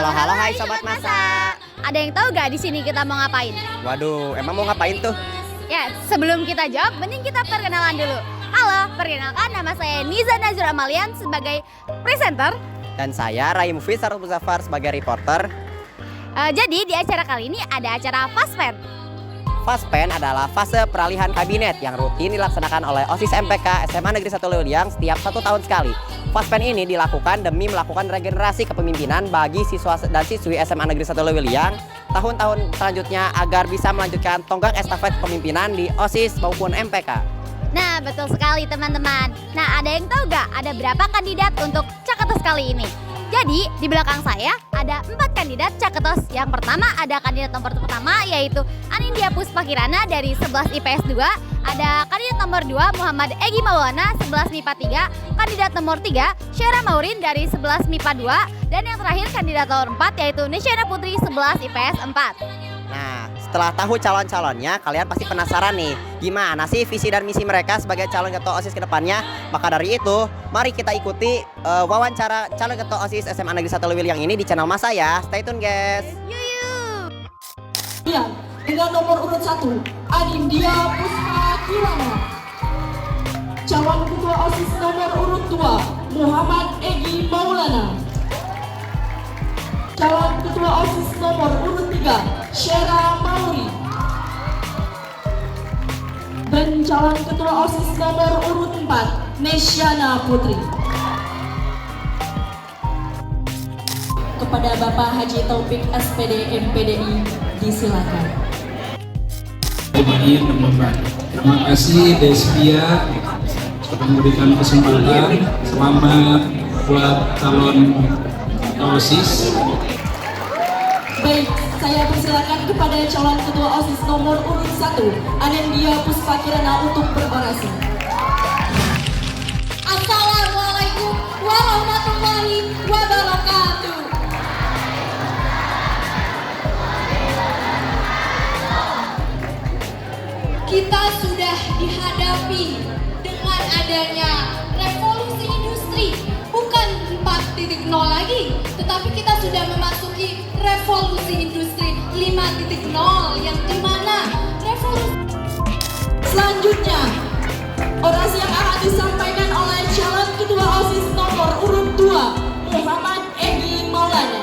Halo, hai sobat masa. Ada yang tahu gak di sini kita mau ngapain? Waduh, emang mau ngapain tuh? Ya, sebelum kita jawab, mending kita perkenalan dulu. Halo, perkenalkan nama saya Niza Nazur Amalian sebagai presenter. Dan saya Rai Mufi Sarul Muzaffar sebagai reporter. Jadi di acara kali ini ada acara Fastpen. Fastpen adalah fase peralihan kabinet yang rutin dilaksanakan oleh OSIS MPK SMA Negeri 1 Leuliang setiap 1 tahun sekali. Fastpen ini dilakukan demi melakukan regenerasi kepemimpinan bagi siswa dan siswi SMA Negeri 1 Leuliang tahun-tahun selanjutnya agar bisa melanjutkan tonggak estafet kepemimpinan di OSIS maupun MPK. Nah, betul sekali teman-teman. Nah, ada yang tahu gak ada berapa kandidat untuk Caketos kali ini? Jadi, di belakang saya ada 4 kandidat Caketos. Yang pertama ada kandidat nomor pertama yaitu Anindya Puspa Kirana dari 11 IPS 2. Ada kandidat nomor 2 Muhammad Egi Maulana 11 MIPA 3. Kandidat nomor 3 Syara Maurin dari 11 MIPA 2. Dan yang terakhir kandidat nomor 4 yaitu Nisyana Putri 11 IPS 4. Nah, setelah tahu calon-calonnya, kalian pasti penasaran nih, gimana sih visi dan misi mereka sebagai calon ketua OSIS ke depannya? Maka dari itu, mari kita ikuti wawancara calon ketua OSIS SMA Negeri 1 Leuliang ini di channel Mas saya. Stay tune, guys. Yuk. Ya, dengan nomor urut 1, Anindya Puspa Kirana. Calon ketua OSIS nomor urut 2, Muhammad Egi Maulana. Calon ketua OSIS nomor urut 3, Syara Mauri. Dan calon ketua OSIS nomor urut 4, Nisyana Putri. Kepada Bapak Haji Taufik SPD MPDI disilakan. Terima kasih Desvia sudah memberikan kesempatan. Selamat buat calon OSIS. Baik, saya persilakan kepada calon ketua OSIS nomor urut 1, Anindya Puspa Kirana untuk berorasi. Assalamualaikum warahmatullahi wabarakatuh. Kita sudah dihadapi dengan adanya revolusi industri, bukan 4.0 lagi, tetapi kita sudah memasuki revolusi industri 5.0 yang dimana revolusi. Selanjutnya, orasi yang akan disampaikan oleh calon ketua OSIS nomor urut 2, Muhammad Egi Maulana.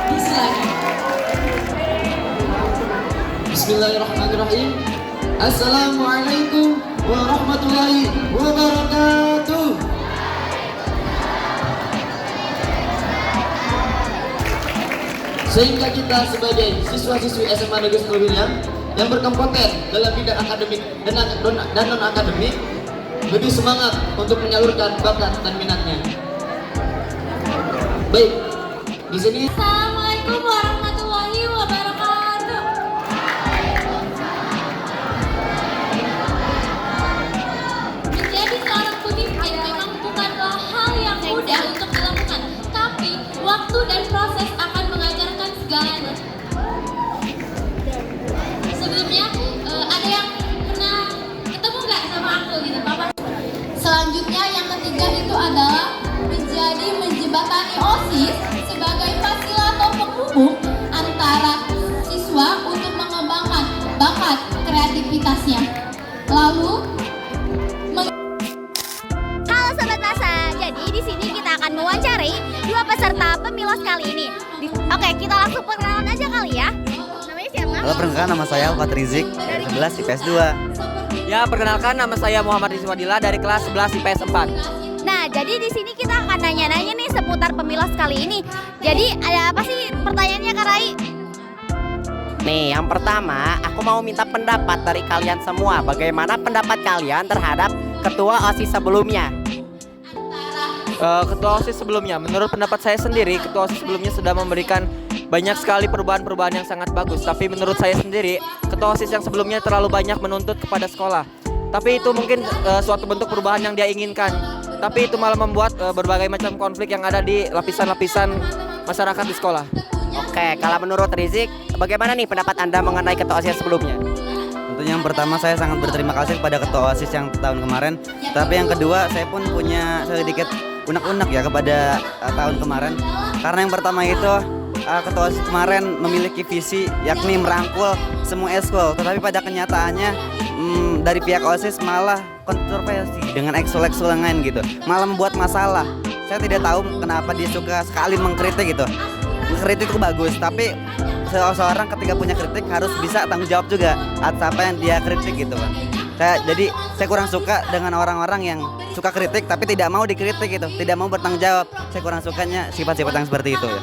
Disilakan. Bismillahirrahmanirrahim. Assalamualaikum warahmatullahi wabarakatuh. Sehingga kita sebagai siswa-siswi SMA Negeri 1 Leuliang yang berkompeten dalam bidang akademik dan non-akademik lebih semangat untuk menyalurkan bakat dan minatnya. Baik, di sini. Assalamualaikum warahmatullahi wabarakatuh. Menjadi seorang pemimpin memang bukanlah hal yang mudah untuk dilakukan, tapi waktu dan proses akan mengajarkan segalanya. Sebelumnya ada yang pernah ketemu nggak sama aku gitu, Papa? Selanjutnya yang ketiga itu adalah menjadi menjembatani OSIS sebagai fasilator penghubung antara siswa untuk mengembangkan bakat kreativitasnya. Lalu Halo sobat masa. Jadi di sini kita akan mewawancari 2 peserta pemilos kali ini. Oke, kita langsung perkenalan aja kali ya. Namanya siapa? Halo, perkenalkan nama saya Alfat Rizik dari 11 IPS 2. Ya, perkenalkan nama saya Muhammad Rizwadila dari kelas 11 IPS 4. Nah, jadi di sini kita akan nanya-nanya nih seputar pemilos kali ini. Jadi ada apa sih pertanyaannya, Kak Rai? Nih, yang pertama, aku mau minta pendapat dari kalian semua. Bagaimana pendapat kalian terhadap ketua OSIS sebelumnya? Ketua OSIS sebelumnya, menurut pendapat saya sendiri, ketua OSIS sebelumnya sudah memberikan banyak sekali perubahan-perubahan yang sangat bagus. Tapi menurut saya sendiri, ketua OSIS yang sebelumnya terlalu banyak menuntut kepada sekolah. Tapi itu mungkin suatu bentuk perubahan yang dia inginkan. Tapi itu malah membuat berbagai macam konflik yang ada di lapisan-lapisan masyarakat di sekolah. Oke, kalau menurut Rizik, bagaimana nih pendapat Anda mengenai ketua OSIS sebelumnya? Tentunya yang pertama saya sangat berterima kasih kepada ketua OSIS yang tahun kemarin. Tapi yang kedua saya pun punya sedikit unek-unek ya kepada tahun kemarin. Karena yang pertama itu ketua OSIS kemarin memiliki visi yakni merangkul semua eskul, tetapi pada kenyataannya dari pihak OSIS malah kontroversi dengan ekskul-ekskul yang lain gitu, malah membuat masalah. Saya tidak tahu kenapa dia suka sekali mengkritik gitu. Kritik itu bagus, tapi seseorang ketika punya kritik harus bisa tanggung jawab juga atas apa yang dia kritik gitu kan. Jadi saya kurang suka dengan orang-orang yang suka kritik tapi tidak mau dikritik gitu, tidak mau bertanggung jawab. Saya kurang sukanya sifat-sifat yang seperti itu ya.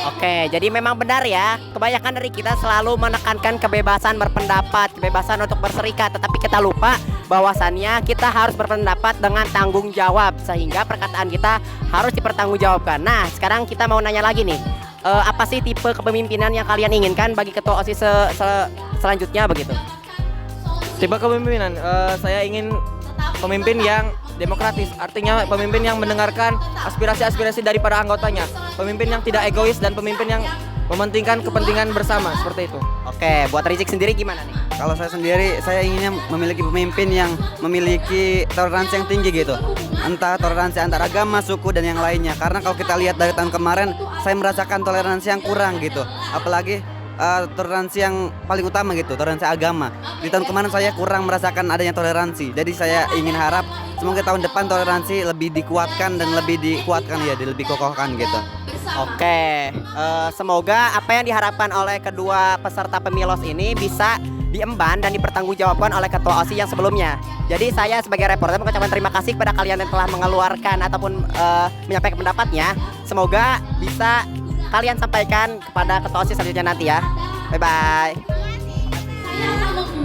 Oke, jadi memang benar ya, kebanyakan dari kita selalu menekankan kebebasan berpendapat, kebebasan untuk berserikat, tetapi kita lupa bahwasannya kita harus berpendapat dengan tanggung jawab, sehingga perkataan kita harus dipertanggungjawabkan. Nah, sekarang kita mau nanya lagi nih, apa sih tipe kepemimpinan yang kalian inginkan bagi ketua OSIS selanjutnya begitu? Tipe kepemimpinan, saya ingin pemimpin yang demokratis, artinya pemimpin yang mendengarkan aspirasi-aspirasi dari para anggotanya, pemimpin yang tidak egois dan pemimpin yang mementingkan kepentingan bersama, seperti itu. Oke, buat Rizik sendiri gimana nih? Kalau saya sendiri, saya inginnya memiliki pemimpin yang memiliki toleransi yang tinggi gitu. Entah toleransi antar agama, suku, dan yang lainnya. Karena kalau kita lihat dari tahun kemarin, saya merasakan toleransi yang kurang gitu. Apalagi toleransi yang paling utama gitu, toleransi agama. Di tahun kemarin saya kurang merasakan adanya toleransi. Jadi saya ingin harap semoga tahun depan toleransi lebih dikuatkan dan lebih dikuatkan ya, lebih kokohkan gitu. Oke, semoga apa yang diharapkan oleh kedua peserta pemilos ini bisa diemban dan dipertanggungjawabkan oleh ketua OSIS yang sebelumnya. Jadi saya sebagai reporter mengucapkan terima kasih kepada kalian yang telah mengeluarkan ataupun menyampaikan pendapatnya. Semoga bisa kalian sampaikan kepada ketua OSIS selanjutnya nanti ya. Bye-bye.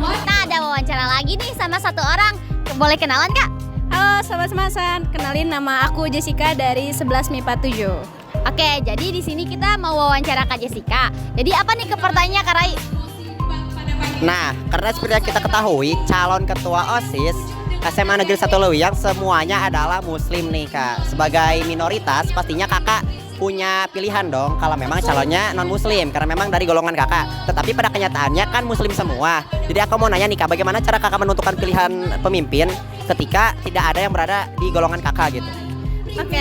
Kita ada wawancara lagi nih sama satu orang. Boleh kenalan Kak? Halo Sobat Semasan, kenalin nama aku Jessica dari 11 MIPA 7. Oke, jadi di sini kita mau wawancara Kak Jessica. Jadi apa nih pertanyaannya Kak Rai? Nah, karena seperti yang kita ketahui, calon ketua OSIS SMA Negeri 1 Leuwiang semuanya adalah muslim nih Kak. Sebagai minoritas pastinya kakak punya pilihan dong kalau memang calonnya non muslim, karena memang dari golongan kakak. Tetapi pada kenyataannya kan muslim semua. Jadi aku mau nanya nih Kak, bagaimana cara kakak menentukan pilihan pemimpin ketika tidak ada yang berada di golongan kakak gitu? Oke,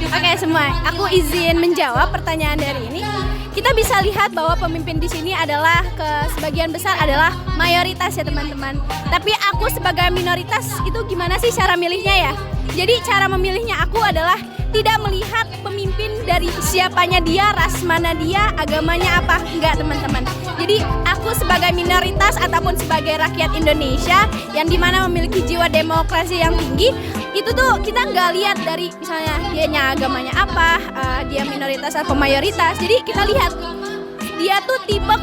Oke semua, aku izin menjawab pertanyaan dari ini. Kita bisa lihat bahwa pemimpin di sini adalah sebagian besar adalah mayoritas ya teman-teman. Tapi aku sebagai minoritas itu gimana sih cara milihnya ya? Jadi cara memilihnya aku adalah tidak melihat pemimpin dari siapanya dia, ras mana dia, agamanya apa, enggak teman-teman. Jadi aku sebagai minoritas ataupun sebagai rakyat Indonesia yang dimana memiliki jiwa demokrasi yang tinggi, itu tuh kita nggak lihat dari misalnya dianya agamanya apa, dia minoritas atau mayoritas. Jadi kita lihat dia tuh tipe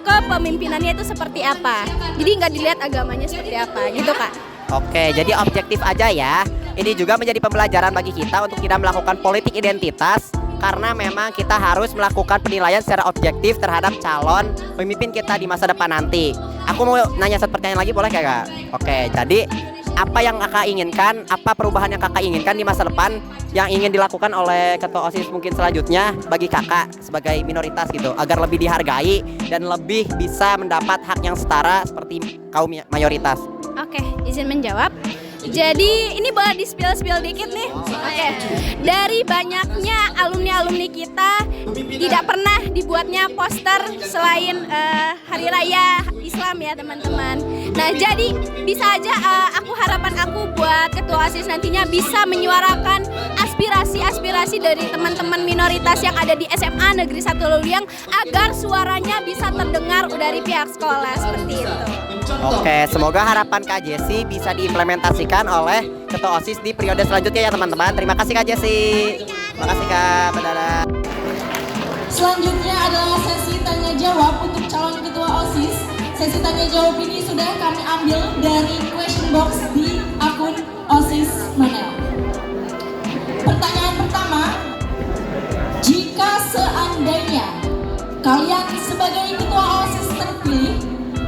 kepemimpinannya itu seperti apa. Jadi nggak dilihat agamanya seperti apa, gitu Kak. Oke, jadi objektif aja ya. Ini juga menjadi pembelajaran bagi kita untuk tidak melakukan politik identitas, karena memang kita harus melakukan penilaian secara objektif terhadap calon pemimpin kita di masa depan nanti. Aku mau nanya satu pertanyaan lagi, boleh Kak? Oke, jadi apa yang kakak inginkan, apa perubahan yang kakak inginkan di masa depan yang ingin dilakukan oleh ketua OSIS mungkin selanjutnya bagi kakak sebagai minoritas gitu, agar lebih dihargai dan lebih bisa mendapat hak yang setara seperti kaum mayoritas? Oke, izin menjawab. Jadi ini boleh di-spill dikit nih. Oke. Dari banyaknya alumni-alumni kita tidak pernah dibuatnya poster selain Hari Raya Islam ya teman-teman. Nah jadi bisa aja harapan aku buat ketua OSIS nantinya bisa menyuarakan aspirasi dari teman-teman minoritas yang ada di SMA Negeri 1 Leuwiang agar suaranya bisa terdengar dari pihak sekolah seperti itu. Oke, semoga harapan Kak Jessi bisa diimplementasikan oleh ketua OSIS di periode selanjutnya ya teman-teman. Terima kasih Kak Jessi. Terima kasih Kak. Dadah. Selanjutnya adalah sesi tanya jawab untuk calon ketua OSIS. Sesi tanya jawab ini sudah kami ambil dari question box di akun OSIS Manel. Pertanyaan pertama, jika seandainya kalian sebagai ketua OSIS terpilih,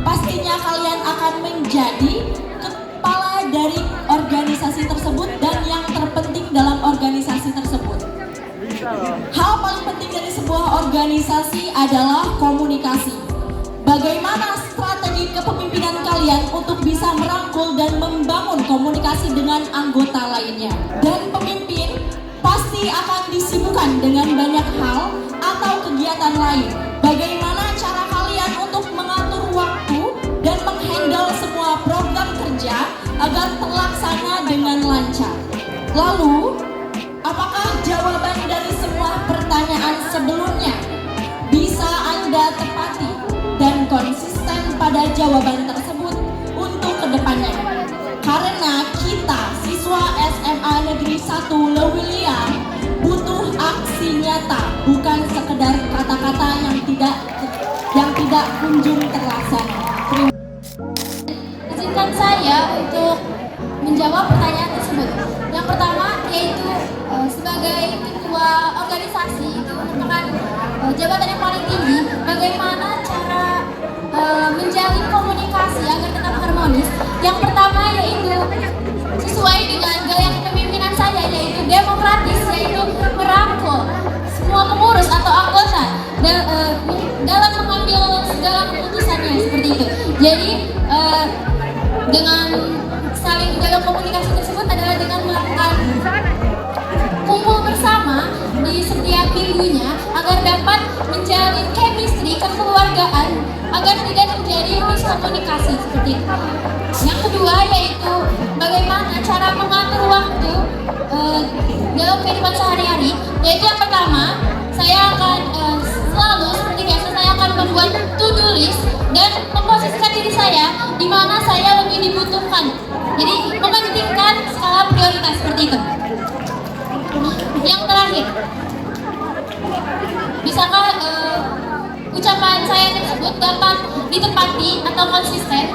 pastinya kalian akan menjadi kepala dari organisasi tersebut dan yang terpenting dalam organisasi tersebut. Hal paling penting dari sebuah organisasi adalah komunikasi. Bagaimana strategi kepemimpinan kalian untuk bisa merangkul dan membangun komunikasi dengan anggota lainnya? Dan pemimpin pasti akan disibukkan dengan banyak hal, kegiatan lain. Bagaimana cara kalian untuk mengatur waktu dan menghandle semua program kerja agar terlaksana dengan lancar? Lalu, apakah jawaban dari semua pertanyaan sebelumnya bisa Anda tepati dan konsisten pada jawaban tersebut untuk kedepannya? Karena kita, siswa SMA Negeri 1 Lewiliang, butuh aksi nyata, bukan sekedar kata-kata yang tidak kunjung terlaksana. Izinkan saya untuk menjawab pertanyaan tersebut. Yang pertama yaitu sebagai ketua organisasi itu merupakan jabatan yang paling tinggi. Bagaimana cara menjalin komunikasi agar tetap harmonis? Yang pertama yaitu sesuai dengan gaya kepemimpinan saya, yaitu demokratis, yaitu merangkul semua pengurus atau anggota dalam mengambil segala keputusannya, seperti itu. Jadi dengan saling menjaga komunikasi tersebut adalah dengan melakukan kumpul bersama di setiap minggunya agar dapat menjalin chemistry, kekeluargaan, agar tidak terjadi miskomunikasi seperti itu. Yang kedua yaitu bagaimana cara mengatur waktu dalam kehidupan sehari-hari. Yaitu yang pertama, saya akan selalu seperti biasa saya akan membuat to-do list dan memposisikan diri saya di mana saya lebih dibutuhkan. Jadi mementingkan skala prioritas seperti itu. Yang terakhir, bisakah ucapan saya tersebut dapat ditepati atau konsisten?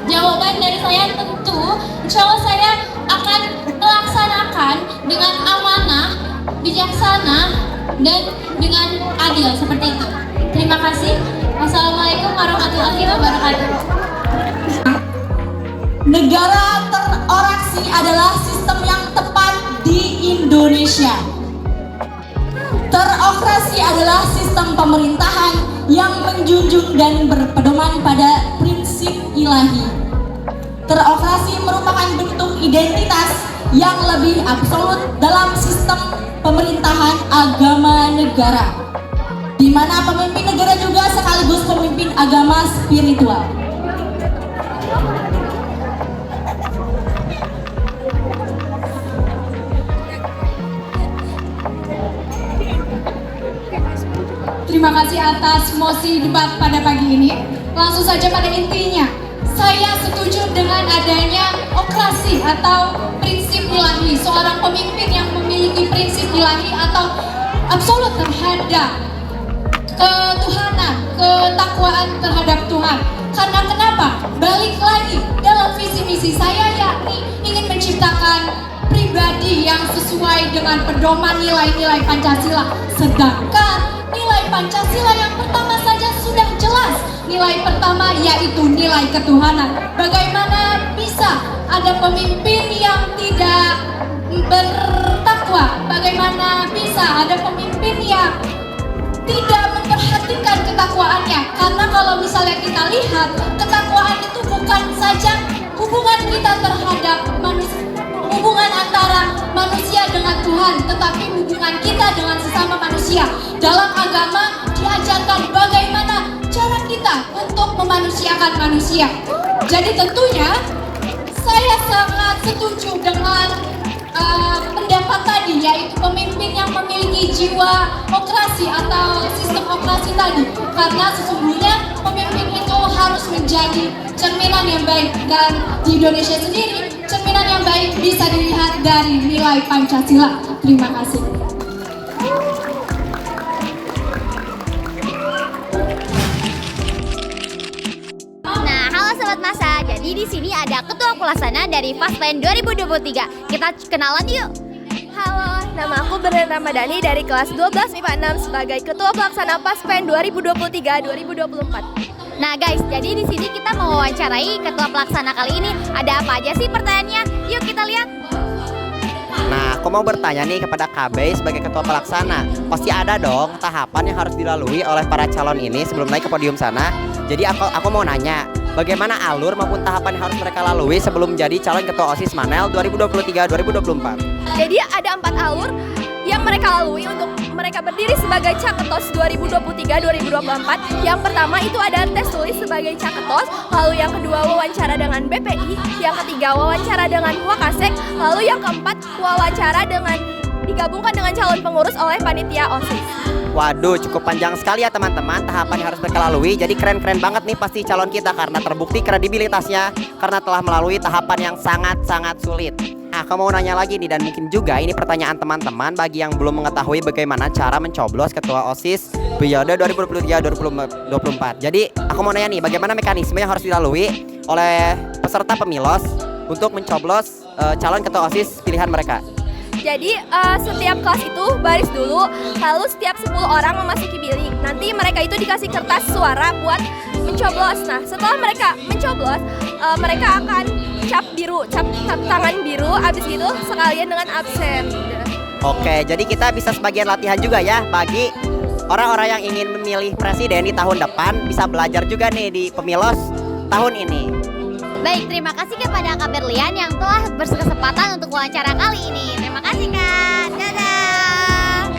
Jawaban dari saya tentu, insya Allah saya akan melaksanakan dengan amanah, bijaksana, dan dengan adil seperti itu. Terima kasih. Wassalamualaikum warahmatullahi wabarakatuh. Negara terorasi adalah sistem yang tepat di Indonesia. Terokrasi adalah sistem pemerintahan yang menjunjung dan berpedoman pada prinsip ilahi. Terokrasi merupakan bentuk identitas yang lebih absolut dalam sistem pemerintahan agama negara, di mana pemimpin negara juga sekaligus pemimpin agama spiritual. Terima kasih atas mosi debat pada pagi ini. Langsung saja pada intinya, saya setuju dengan adanya okrasi atau prinsip ilahi. Seorang pemimpin yang memiliki prinsip ilahi atau absolut terhadap ketuhanan, ketakwaan terhadap Tuhan. Karena kenapa? Balik lagi dalam visi misi saya, yakni ingin menciptakan pribadi yang sesuai dengan pedoman nilai-nilai Pancasila. Sedangkan nilai Pancasila yang pertama saja sudah jelas. Nilai pertama yaitu nilai ketuhanan. Bagaimana bisa ada pemimpin yang tidak bertakwa? Bagaimana bisa ada pemimpin yang tidak memperhatikan ketakwaannya? Karena kalau misalnya kita lihat, ketakwaan itu bukan saja hubungan kita terhadap manusia, hubungan antara manusia dengan Tuhan, tetapi hubungan kita dengan sesama manusia. Dalam agama diajarkan bagaimana cara kita untuk memanusiakan manusia. Jadi tentunya saya sangat setuju dengan pendapat tadi, yaitu pemimpin yang memiliki jiwa okrasi atau sistem okrasi tadi. Karena sesungguhnya pemimpin itu harus menjadi cerminan yang baik, dan di Indonesia sendiri cerminan yang baik bisa dilihat dari nilai Pancasila. Terima kasih. Nah, halo Sobat Masa. Jadi di sini ada Ketua Pelaksana dari FASPEN 2023. Kita kenalan yuk. Halo, nama aku Berlian Ramadhani dari kelas 12 MIPA 6 sebagai Ketua Pelaksana FASPEN 2023-2024. Nah guys, jadi di sini kita mau wawancarai Ketua Pelaksana kali ini. Ada apa aja sih pertanyaannya? Yuk kita lihat. Nah, aku mau bertanya nih kepada KB sebagai ketua pelaksana. Pasti ada dong tahapan yang harus dilalui oleh para calon ini sebelum naik ke podium sana. Jadi aku mau nanya, bagaimana alur maupun tahapan yang harus mereka lalui sebelum menjadi calon ketua OSIS Manel 2023-2024? Jadi ada 4 alur. yang mereka lalui untuk mereka berdiri sebagai Caketos 2023-2024. Yang pertama itu ada tes tulis sebagai Caketos, lalu yang kedua wawancara dengan BPI, yang ketiga wawancara dengan Wakasek, lalu yang keempat wawancara dengan digabungkan dengan calon pengurus oleh panitia OSIS. Waduh, cukup panjang sekali ya teman-teman tahapan yang harus mereka lalui. Jadi keren-keren banget nih pasti calon kita karena terbukti kredibilitasnya karena telah melalui tahapan yang sangat-sangat sulit. Nah, aku mau nanya lagi nih, dan mungkin juga ini pertanyaan teman-teman bagi yang belum mengetahui bagaimana cara mencoblos ketua OSIS periode 2023-2024. Jadi aku mau nanya nih, bagaimana mekanisme yang harus dilalui oleh peserta pemilos untuk mencoblos calon ketua OSIS pilihan mereka? Jadi setiap kelas itu baris dulu, lalu setiap 10 orang memasuki bilik. Nanti mereka itu dikasih kertas suara buat mencoblos. Nah, setelah mereka mencoblos, mereka akan cap tangan biru, abis gitu sekalian dengan absen. Oke, jadi kita bisa sebagian latihan juga ya bagi orang-orang yang ingin memilih presiden di tahun depan, bisa belajar juga nih di pemilos tahun ini. Baik, terima kasih kepada Kak Berlian yang telah berkesempatan untuk wawancara kali ini. Terima kasih Kak. Dadah.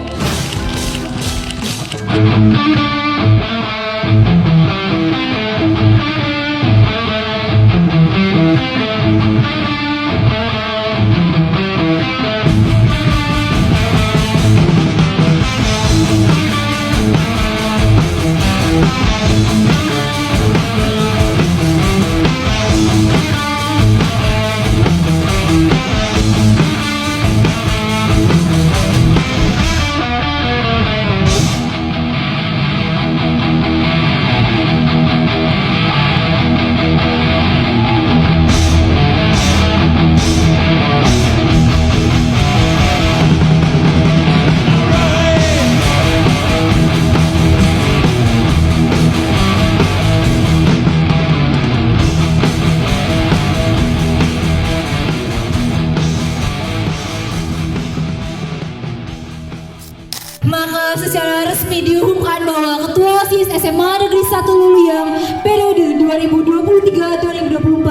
Maka secara resmi diumumkan bahwa Ketua OSIS SMA Negeri 1 Luluyang periode 2023-2024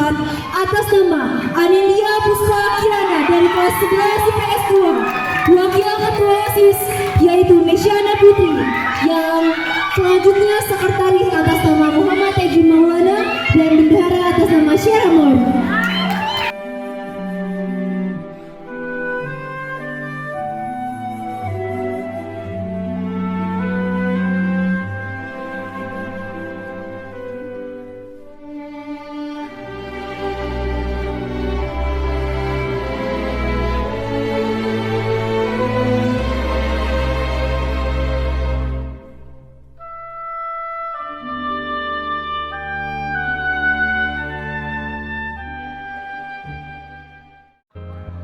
atas nama Anelia Puspa Kirana dari kelas 11 IPS 2, Wakil Ketua OSIS yaitu Mesyana Putri, yang selanjutnya Sekretaris atas nama Muhammad Teji Maulana dan Bendahara atas nama Syaramor.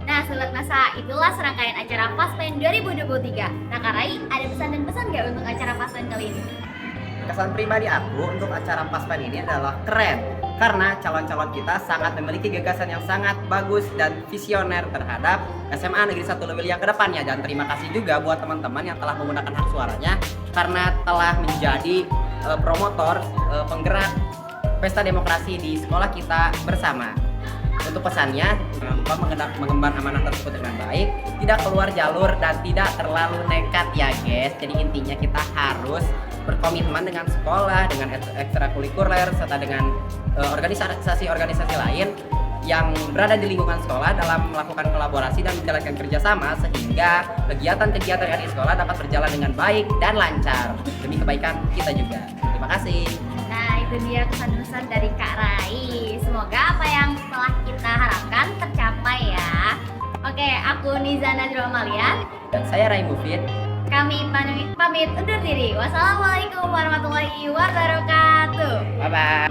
Nah, Sobat Masa, itulah serangkaian acara Faspen 2023. Nah, Kak Rai, ada pesan dan pesan nggak untuk acara Faspen kali ini? Kesan pribadi aku untuk acara Faspen ini adalah keren karena calon-calon kita sangat memiliki gagasan yang sangat bagus dan visioner terhadap SMA Negeri 1 Lewiliang ke depannya. Dan terima kasih juga buat teman-teman yang telah menggunakan hak suaranya karena telah menjadi promotor, penggerak pesta demokrasi di sekolah kita bersama. Untuk pesannya, jangan lupa mengemban amanah tersebut dengan baik, tidak keluar jalur dan tidak terlalu nekat ya guys. Jadi intinya kita harus berkomitmen dengan sekolah, dengan ekstrakurikuler serta dengan organisasi-organisasi lain yang berada di lingkungan sekolah dalam melakukan kolaborasi dan menjalankan kerjasama sehingga kegiatan-kegiatan yang di sekolah dapat berjalan dengan baik dan lancar demi kebaikan kita juga. Terima kasih. Nah, itu dia kesan-pesan dari Kak Rai. Semoga apa yang telah kita harapkan tercapai ya. Oke, aku Niza Nadrul Amalia. Dan saya Rai Mufid. Kami pamit undur diri. Wassalamualaikum warahmatullahi wabarakatuh. Bye-bye.